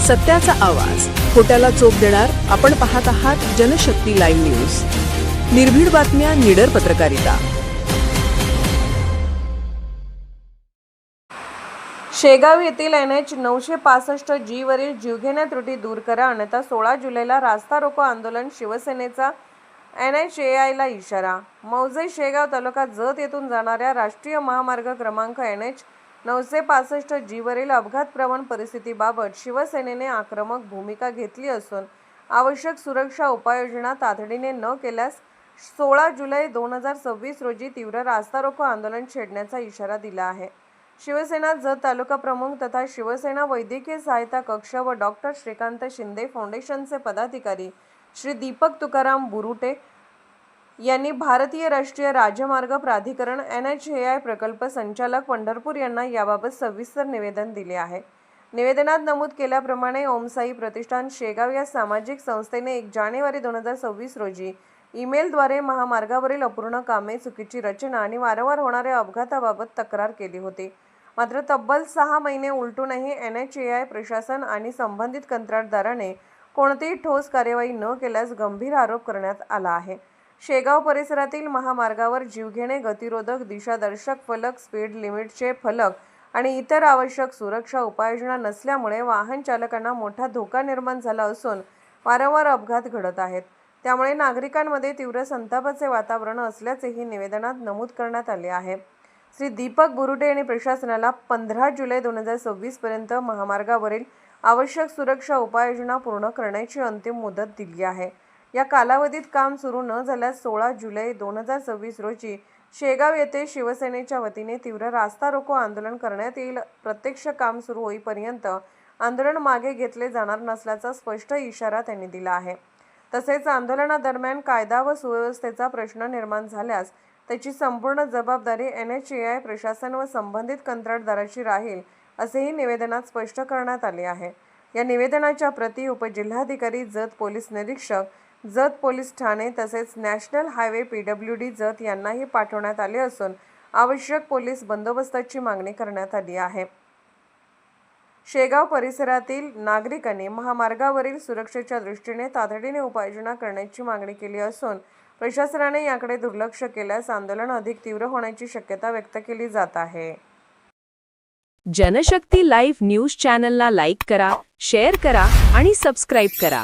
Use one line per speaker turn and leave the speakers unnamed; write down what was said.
सत्याचा आवाज, खोट्याला चोप देणार. आपण पाहत आहात जनशक्ती लाईव्ह न्यूज. निर्भीड बातम्या, निडर पत्रकारिता.
शेगाव येथील NH 965G वरील जीवघेण्या त्रुटी दूर करा, अन्यथा 16 जुलैला रास्ता रोको आंदोलन. शिवसेनेचा NHAI ला इशारा. मौजे शेगाव तालुका जत येथून जाणाऱ्या राष्ट्रीय महामार्ग क्रमांक NH 965G वरील अपघातप्रवण परिस्थितीबाबत शिवसेनेने आक्रमक भूमिका घेतली असून आवश्यक सुरक्षा उपाययोजना तातडीने न केल्यास 16 जुलै 2026 रोजी तीव्र रास्ता रोको आंदोलन छेडण्याचा इशारा दिला आहे. शिवसेना जत तालुका प्रमुख तथा शिवसेना वैद्यकीय सहायता कक्ष व डॉक्टर श्रीकांत शिंदे फाउंडेशनचे पदाधिकारी श्री दीपक तुकाराम बुरुटे यांनी भारतीय राष्ट्रीय राजमार्ग प्राधिकरण NHAI प्रकल्प संचालक पंढरपूर यांना याबाबत सविस्तर निवेदन दिले आहे. निवेदनात नमूद केल्याप्रमाणे ओमसाई प्रतिष्ठान शेगाव या सामाजिक संस्थेने 1 जानेवारी 2026 रोजी ईमेलद्वारे महामार्गावरील अपूर्ण कामे, चुकीची रचना आणि वारंवार होणाऱ्या अपघाताबाबत तक्रार केली होती. मात्र तब्बल 6 महिने उलटूनही NHAI प्रशासन आणि संबंधित कंत्राटदाराने कोणतीही ठोस कार्यवाही न केल्यास गंभीर आरोप करण्यात आला आहे. शेगाव परिसरातील महामार्गावर जीवघेणे गतिरोधक, दिशादर्शक फलक, स्पीड लिमिटचे फलक आणि इतर आवश्यक सुरक्षा उपाययोजना नसल्यामुळे वाहन चालकांना मोठा धोका निर्माण झाला असून वारंवार अपघात घडत आहेत. त्यामुळे नागरिकांमध्ये तीव्र संतापाचे वातावरण असल्याचेही निवेदनात नमूद करण्यात आले आहे. श्री दीपक बुरुटे यांनी प्रशासनाला 15 जुलै 2026 पर्यंत महामार्गावरील आवश्यक सुरक्षा उपाययोजना पूर्ण करण्याची अंतिम मुदत दिली आहे. या कालावधीत काम सुरू न झाल्यास 16 जुलै 2026 रोजी शेगाव येथे शिवसेनेच्या वतीने तीव्र रास्ता रोको आंदोलन करण्यात येईल. प्रत्यक्ष काम सुरू होईपर्यंत आंदोलन मागे घेतले जाणार नसल्याचा स्पष्ट इशारा त्यांनी दिला आहे. तसेच आंदोलनादरम्यान कायदा व सुव्यवस्थेचा प्रश्न निर्माण झाल्यास त्याची संपूर्ण जबाबदारी NHAI प्रशासन व संबंधित कंत्राटदाराची राहील, असेही निवेदनात स्पष्ट करण्यात आले आहे. या निवेदनाच्या प्रती उपजिल्हाधिकारी जत, पोलीस निरीक्षक जत पोलीस ठाणे तसेच नॅशनल हायवे PWD जत यांनाही पाठवण्यात आले असून आवश्यक पोलीस बंदोबस्ताची मागणी करण्यात आली आहे. शेगाव परिसरातील नागरिकांनी महामार्गावरील सुरक्षेच्या दृष्टीने तातडीने उपाययोजना करण्याची मागणी केली असून प्रशासनाने याकडे दुर्लक्ष केल्यास आंदोलन अधिक तीव्र होण्याची शक्यता व्यक्त केली जात आहे.
जनशक्ती लाईव्ह न्यूज चॅनलला लाईक करा, शेअर करा आणि सबस्क्राईब करा.